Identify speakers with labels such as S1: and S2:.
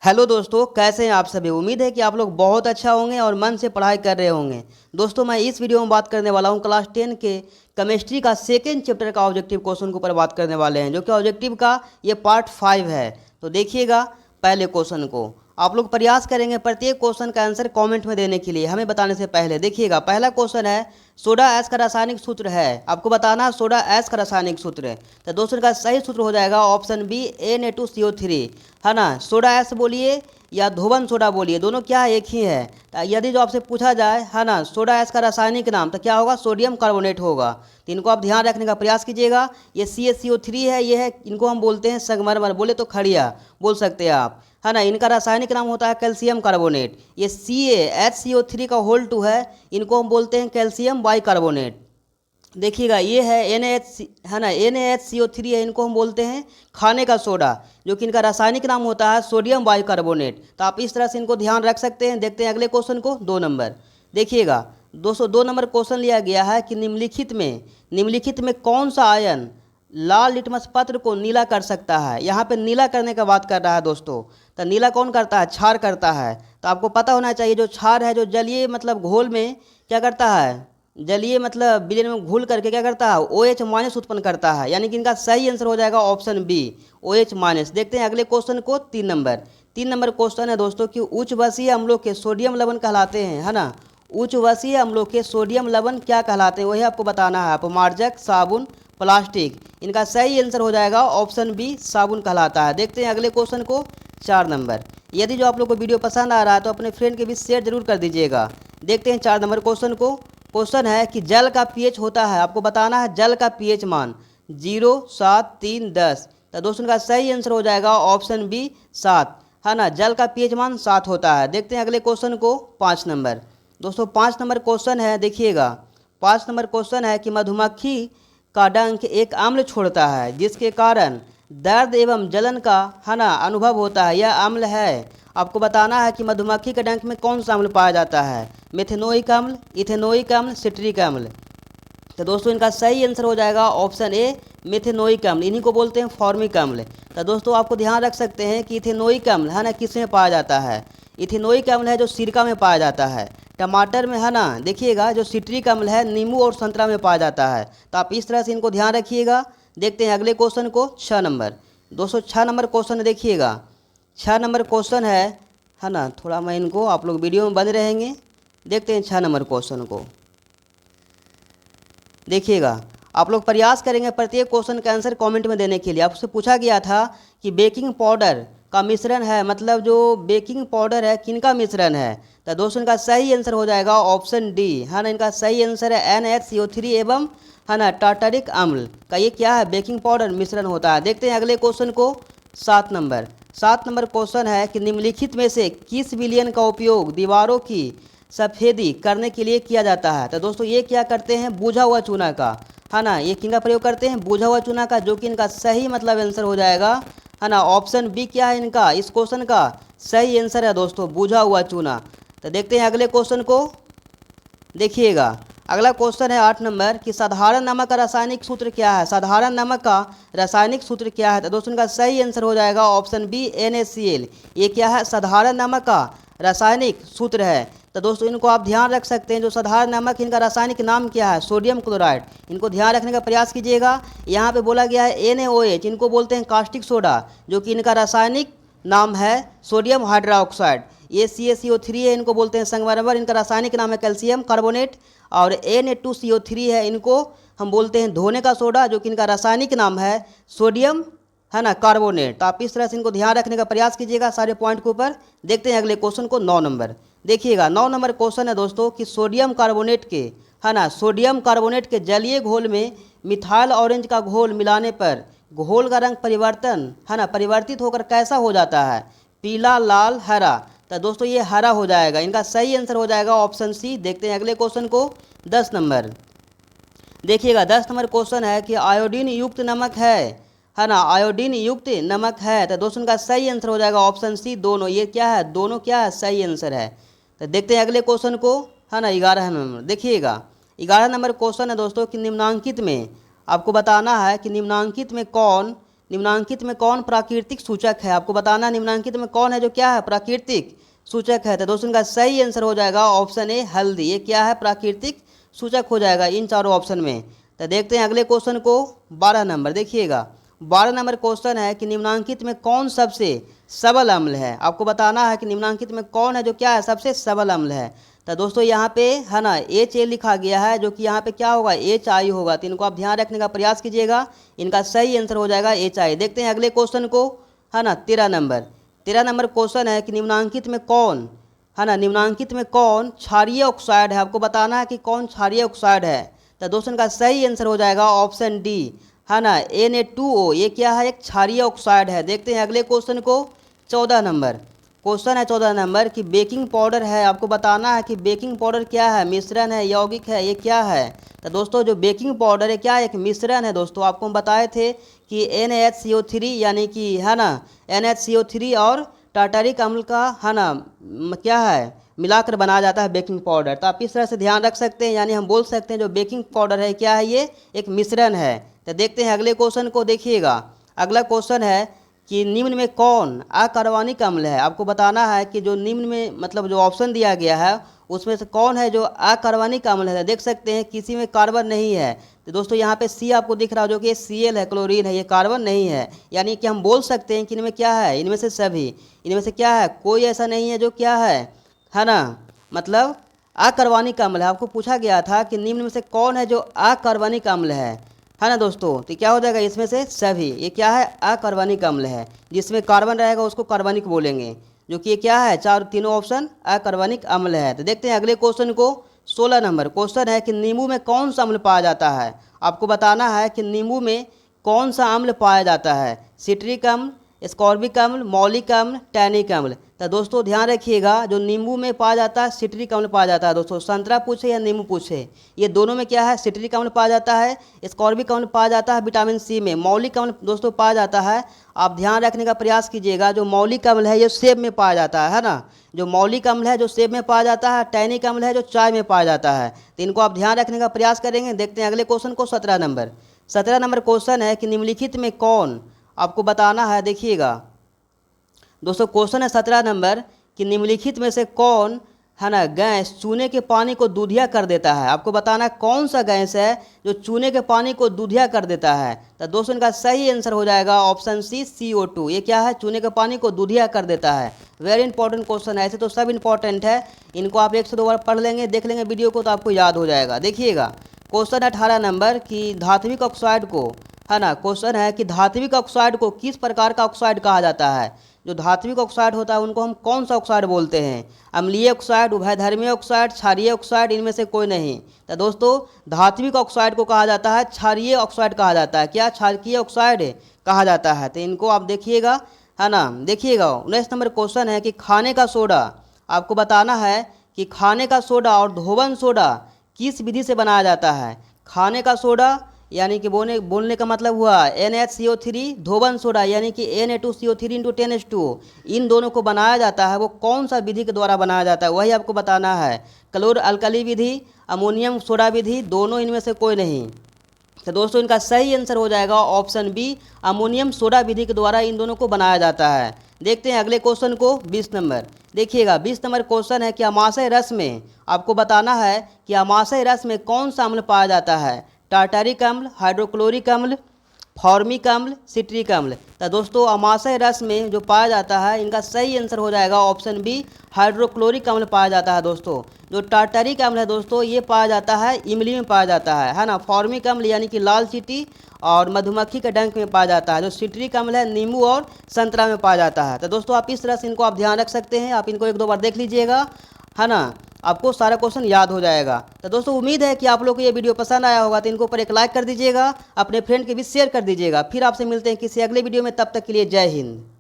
S1: Hello दोस्तों, कैसे हैं आप सभी। उम्मीद है कि आप लोग बहुत अच्छा होंगे और मन से पढ़ाई कर रहे होंगे। दोस्तों, मैं इस वीडियो में बात करने वाला हूं क्लास 10 के केमिस्ट्री का सेकेंड चैप्टर का ऑब्जेक्टिव क्वेश्चन के ऊपर बात करने वाले हैं, जो कि ऑब्जेक्टिव का ये पार्ट 5 है। तो देखिएगा पहले क्वेश्चन को। आप लोग प्रयास करेंगे प्रत्येक क्वेश्चन का आंसर कमेंट में देने के लिए हमें बताने से पहले। देखिएगा पहला क्वेश्चन है, सोडा ऐश का रासायनिक सूत्र है। आपको बताना सोडा ऐश का रासायनिक सूत्र है। तो दोस्तों का सही सूत्र हो जाएगा ऑप्शन बी Na2CO3, है ना। सोडा ऐश बोलिए या धोवन सोडा बोलिए, दोनों क्या है, एक ही है। तो यदि जो आपसे पूछा जाए, है ना, सोडा ऐश का रासायनिक नाम, तो क्या होगा, सोडियम कार्बोनेट होगा। तो इनको आप ध्यान रखने का प्रयास कीजिएगा। ये CaCO3 है, ये है, इनको हम बोलते हैं संगमरमर, बोले तो खड़िया बोल सकते हैं आप, है ना। इनका रासायनिक नाम होता है कैल्शियम कार्बोनेट। ये CaHCO3 का होल 2 है, इनको हम बोलते हैं कैल्शियम बाइकार्बोनेट। देखिएगा ये है NaH, है ना, NaHCO3 है, इनको हम बोलते हैं खाने का सोडा, जो कि इनका रासायनिक नाम होता है सोडियम बाइकार्बोनेट। तो आप इस तरह से इनको ध्यान रख सकते हैं। देखते हैं अगले क्वेश्चन को, 2 नंबर। देखिएगा दोस्तों, 2 नंबर क्वेश्चन लिया गया है कि निम्नलिखित में कौन सा आयन लाल लिटमस पत्र को नीला कर सकता है। यहाँ पे नीला करने का बात कर रहा है दोस्तों। तो नीला कौन करता है, क्षार करता है। तो आपको पता होना चाहिए जो क्षार है, जो जलीय मतलब घोल में क्या करता है, जलीय मतलब विलयन में घुल करके क्या करता है, OH- उत्पन्न करता है। यानी कि इनका सही आंसर हो जाएगा ऑप्शन बी, OH-। देखते हैं अगले क्वेश्चन को, 3 नंबर। 3 नंबर क्वेश्चन है दोस्तों कि उच्च वसीय अम्लों के सोडियम लवण कहलाते हैं, है ना। उच्च वसीय अम्लों के सोडियम लवण क्या कहलाते हैं, वही आपको बताना है। अपमार्जक, साबुन, प्लास्टिक। इनका सही आंसर हो जाएगा ऑप्शन बी, साबुन कहलाता है। देखते हैं अगले क्वेश्चन को, 4 नंबर। यदि जो आप लोग को वीडियो पसंद आ रहा है तो अपने फ्रेंड के बीच शेयर जरूर कर दीजिएगा। देखते हैं 4 नंबर क्वेश्चन को। क्वेश्चन है कि जल का पीएच होता है, आपको बताना है जल का पीएच मान 0, 7, 3, 10। तो दोस्तों का सही आंसर हो जाएगा ऑप्शन बी, 7, है ना। जल का पीएच मान 7 होता है। देखते हैं अगले क्वेश्चन को, 5 नंबर। दोस्तों 5 नंबर क्वेश्चन है, देखिएगा 5 नंबर क्वेश्चन है कि मधुमक्खी का डंक एक अम्ल छोड़ता है जिसके कारण दर्द एवं जलन का, है ना, अनुभव होता है। यह अम्ल है, आपको बताना है कि मधुमक्खी के डंक में कौन सा अम्ल पाया जाता है। मेथेनोइक अम्ल, इथेनोइक अम्ल, सिट्रिक अम्ल। तो दोस्तों इनका सही आंसर हो जाएगा ऑप्शन ए, मेथेनोइक अम्ल। इन्हीं को बोलते हैं फॉर्मिक अम्ल। तो दोस्तों आपको ध्यान रख सकते हैं कि इथेनोइक अम्ल, है ना, किस में पाया जाता है। इथेनोइक अम्ल है जो सिरका में पाया जाता है, टमाटर में, है ना। देखिएगा जो सिट्रिक अम्ल है नींबू और संतरा में पाया जाता है। तो आप इस तरह से इनको ध्यान रखिएगा। देखते हैं अगले क्वेश्चन को, 6 नंबर। दोस्तों 6 नंबर क्वेश्चन देखिएगा। 6 नंबर क्वेश्चन है ना, थोड़ा मैं इनको, आप लोग वीडियो में बंद रहेंगे। देखते हैं 6 नंबर क्वेश्चन को। देखिएगा आप लोग प्रयास करेंगे प्रत्येक क्वेश्चन का आंसर कमेंट में देने के लिए। आपसे पूछा गया था कि बेकिंग पाउडर का मिश्रण है, मतलब जो बेकिंग पाउडर है किनका मिश्रण है। तो दोस्तों इनका सही आंसर हो जाएगा ऑप्शन डी, है ना। इनका सही आंसर है NaCO3 एवं, है ना, टार्टरिक अम्ल का ये क्या है, बेकिंग पाउडर मिश्रण होता है। देखते हैं अगले क्वेश्चन को, 7 नंबर। 7 नंबर क्वेश्चन है कि निम्नलिखित में से किस विलयन का उपयोग दीवारों की सफ़ेदी करने के लिए किया जाता है। तो दोस्तों ये क्या करते हैं, बुझा हुआ चूना का, है ना। ये किनका प्रयोग करते हैं, बुझा हुआ चूना का, जो कि इनका सही मतलब आंसर हो जाएगा, है ना, ऑप्शन बी। क्या है इनका, इस क्वेश्चन का सही आंसर है दोस्तों, बुझा हुआ चूना। तो देखते हैं अगले क्वेश्चन को। देखिएगा अगला क्वेश्चन है 8 नंबर कि साधारण नमक का रासायनिक सूत्र क्या है। साधारण नमक का रासायनिक सूत्र क्या है। तो दोस्तों इनका सही आंसर हो जाएगा ऑप्शन बी, NaCl। ये क्या है, साधारण नमक का रासायनिक सूत्र है। तो दोस्तों इनको आप ध्यान रख सकते हैं, जो साधारण नमक, इनका रासायनिक नाम क्या है, सोडियम क्लोराइड। इनको ध्यान रखने का प्रयास कीजिएगा। यहाँ पे बोला गया है NaOH, इनको बोलते हैं कास्टिक सोडा, जो कि इनका रासायनिक नाम है सोडियम हाइड्रोक्साइड। ये CaCO3 है, इनको बोलते हैं संगमरमर, इनका रासायनिक नाम है कैल्शियम कार्बोनेट। और Na2CO3 है, इनको हम बोलते हैं धोने का सोडा, जो कि इनका रासायनिक नाम है सोडियम, है ना, कार्बोनेट। तो आप इस तरह से इनको ध्यान रखने का प्रयास कीजिएगा सारे पॉइंट के ऊपर। देखते हैं अगले क्वेश्चन को, 9 नंबर। देखिएगा 9 नंबर क्वेश्चन है दोस्तों कि सोडियम कार्बोनेट के, है ना, सोडियम कार्बोनेट के जलीय घोल में मिथाइल ऑरेंज का घोल मिलाने पर घोल का रंग परिवर्तन, है ना, परिवर्तित होकर कैसा हो जाता है, पीला, लाल, हरा। तो दोस्तों ये हरा हो जाएगा। इनका सही आंसर हो जाएगा ऑप्शन सी। देखते हैं अगले क्वेश्चन को, 10 नंबर। देखिएगा 10 नंबर क्वेश्चन है कि आयोडीन युक्त नमक है ना, आयोडीन युक्त नमक है। तो दोस्तों का सही आंसर हो जाएगा ऑप्शन सी, दोनों। ये क्या है, दोनों क्या है, सही आंसर है। तो देखते हैं अगले क्वेश्चन को, है ना, 11 नंबर। देखिएगा 11 नंबर क्वेश्चन है दोस्तों कि निम्नांकित में आपको बताना है कि निम्नांकित में कौन निम्नांकित में कौन प्राकृतिक सूचक है? आपको बताना निम्नांकित में कौन है जो क्या है? प्राकृतिक सूचक है। तो दोस्तों इनका सही आंसर हो जाएगा ऑप्शन ए हल्दी। ये क्या है? प्राकृतिक सूचक हो जाएगा इन चारों ऑप्शन में। तो देखते हैं अगले क्वेश्चन को। 12 नंबर देखिएगा। 12 नंबर क्वेश्चन है कि निम्नांकित में कौन सबसे सबल अम्ल है? आपको बताना है कि निम्नांकित में कौन है जो क्या है? सबसे सबल अम्ल है। तो दोस्तों यहाँ पे है ना एच ए लिखा गया है, जो कि यहाँ पे क्या होगा? एच आई होगा। तो इनको आप ध्यान रखने का प्रयास कीजिएगा। इनका सही आंसर हो जाएगा एच आई। देखते हैं अगले क्वेश्चन को, है ना 13 नंबर। 13 नंबर क्वेश्चन है कि निम्नांकित में कौन, है ना, निम्नांकित में कौन क्षारीय ऑक्साइड है? आपको बताना है कि कौन क्षारीय ऑक्साइड है। तो दोस्तों इनका सही आंसर हो जाएगा ऑप्शन डी, है ना Na2O। ये क्या है? एक क्षारीय ऑक्साइड है। देखते हैं अगले क्वेश्चन को। 14 नंबर क्वेश्चन है 14 नंबर कि बेकिंग पाउडर है। आपको बताना है कि बेकिंग पाउडर क्या है? मिश्रण है, यौगिक है, ये क्या है? तो दोस्तों जो बेकिंग पाउडर है क्या? एक मिश्रण है। दोस्तों आपको हम बताए थे कि NaHCO3 यानी कि, है ना, NaHCO3 और टार्टरिक अम्ल का, है ना, क्या है, मिलाकर बनाया जाता है बेकिंग पाउडर। तो आप इस तरह से ध्यान रख सकते हैं, यानी हम बोल सकते हैं जो बेकिंग पाउडर है क्या है? ये एक मिश्रण है। तो देखते हैं अगले क्वेश्चन को। देखिएगा अगला क्वेश्चन है कि निम्न में कौन अकार्बनिक अम्ल है? आपको बताना है कि जो निम्न में मतलब जो ऑप्शन दिया गया है उसमें से कौन है जो अकार्बनिक अम्ल है। देख सकते हैं किसी में कार्बन नहीं है। तो दोस्तों यहाँ पे सी आपको दिख रहा हो, जो कि Cl है, क्लोरीन है, ये कार्बन नहीं है। यानी कि हम बोल सकते हैं कि इनमें क्या है? इनमें से सभी, इनमें से क्या है? कोई ऐसा नहीं है जो क्या है ना, मतलब अकार्बनिक अम्ल है। आपको पूछा गया था कि निम्न में से कौन है जो अकार्बनिक अम्ल है ना दोस्तों? तो क्या हो जाएगा? इसमें से सभी। ये क्या है? अकार्बनिक अम्ल है। जिसमें कार्बन रहेगा उसको कार्बनिक बोलेंगे, जो कि ये क्या है? तीनों ऑप्शन अकार्बनिक अम्ल है। तो देखते हैं अगले क्वेश्चन को। 16 नंबर क्वेश्चन है कि नींबू में कौन सा अम्ल पाया जाता है? आपको बताना है कि नींबू में कौन सा अम्ल पाया जाता है? सिट्रिक अम्ल, एस्कॉर्बिक अम्ल, मौलिक अम्ल, टैनिक अम्ल। तो दोस्तों ध्यान रखिएगा, जो नींबू में पाया जाता है सिट्रिक अम्ल पाया जाता है। दोस्तों संतरा पूछे या नींबू पूछे, ये दोनों में क्या है? सिट्रिक अम्ल पाया जाता है। एस्कॉर्बिक अम्ल पाया जाता है विटामिन सी में। मौलिक अम्ल दोस्तों पाया जाता है, आप ध्यान रखने का प्रयास कीजिएगा, जो मौलिक अम्ल है ये सेब में पाया जाता है ना। जो मौलिक अम्ल है जो सेब में पाया जाता है। टैनिक अम्ल है जो चाय में पाया जाता है। तो इनको आप ध्यान रखने का प्रयास करेंगे। देखते हैं अगले क्वेश्चन को। 17 नंबर 17 नंबर क्वेश्चन है कि निम्नलिखित में कौन, आपको बताना है। देखिएगा दोस्तों क्वेश्चन है 17 नंबर कि निम्नलिखित में से कौन, है ना, गैस चूने के पानी को दूधिया कर देता है? आपको बताना है कौन सा गैस है जो चूने के पानी को दूधिया कर देता है। तो दोस्तों इनका सही आंसर हो जाएगा ऑप्शन सी CO2। ये क्या है? चूने के पानी को दूधिया कर देता है। वेरी इंपॉर्टेंट क्वेश्चन है। ऐसे तो सब इंपॉर्टेंट है, इनको आप 1 से 2 बार पढ़ लेंगे, देख लेंगे वीडियो को, तो आपको याद हो जाएगा। देखिएगा क्वेश्चन 18 नंबर कि धात्विक ऑक्साइड को, है ना, क्वेश्चन है कि धात्विक ऑक्साइड को किस प्रकार का ऑक्साइड कहा जाता है? जो धात्विक ऑक्साइड होता है उनको हम कौन सा ऑक्साइड बोलते हैं? अम्लीय ऑक्साइड, उभयधर्मी ऑक्साइड, क्षारीय ऑक्साइड, इनमें से कोई नहीं। तो दोस्तों धात्विक ऑक्साइड को कहा जाता है क्षारीय ऑक्साइड कहा जाता है। क्या? क्षारीय ऑक्साइड कहा जाता है। तो इनको आप देखिएगा, है ना। देखिएगा 19 नंबर क्वेश्चन है कि खाने का सोडा, आपको बताना है कि खाने का सोडा और धोवन सोडा किस विधि से बनाया जाता है? खाने का सोडा यानी कि बोलने का मतलब हुआ NaCO3, धोवन सोडा यानी कि Na2CO3 × 10H2O, इन दोनों को बनाया जाता है, वो कौन सा विधि के द्वारा बनाया जाता है वही आपको बताना है। क्लोर अल्कली विधि, अमोनियम सोडा विधि, दोनों इनमें से कोई नहीं। तो दोस्तों इनका सही आंसर हो जाएगा ऑप्शन बी, अमोनियम सोडा विधि के द्वारा इन दोनों को बनाया जाता है। देखते हैं अगले क्वेश्चन को। 20 नंबर देखिएगा 20 नंबर क्वेश्चन है कि अमाशय रस में, आपको बताना है कि अमाशय रस में कौन सा अम्ल पाया जाता है? टार्टरिक अम्ल, हाइड्रोक्लोरिक अम्ल, फॉर्मिक अम्ल, सिट्रिक अम्ल। तो दोस्तों अमाशय रस में जो पाया जाता है, इनका सही आंसर हो जाएगा ऑप्शन बी, हाइड्रोक्लोरिक अम्ल पाया जाता है। दोस्तों जो टार्टरिक अम्ल है दोस्तों ये पाया जाता है इमली में पाया जाता है ना। फॉर्मिक अम्ल यानी कि लाल चींटी और मधुमक्खी के डंक में पाया जाता है। जो सिट्रिक अम्ल है नींबू और संतरा में पाया जाता है। तो दोस्तों आप इस तरह से इनको आप ध्यान रख सकते हैं। आप इनको 1-2 बार देख लीजिएगा, है ना, आपको सारा क्वेश्चन याद हो जाएगा। तो दोस्तों उम्मीद है कि आप लोग को ये वीडियो पसंद आया होगा। तो इनको ऊपर एक लाइक कर दीजिएगा, अपने फ्रेंड के भी शेयर कर दीजिएगा। फिर आपसे मिलते हैं किसी अगले वीडियो में, तब तक के लिए जय हिंद।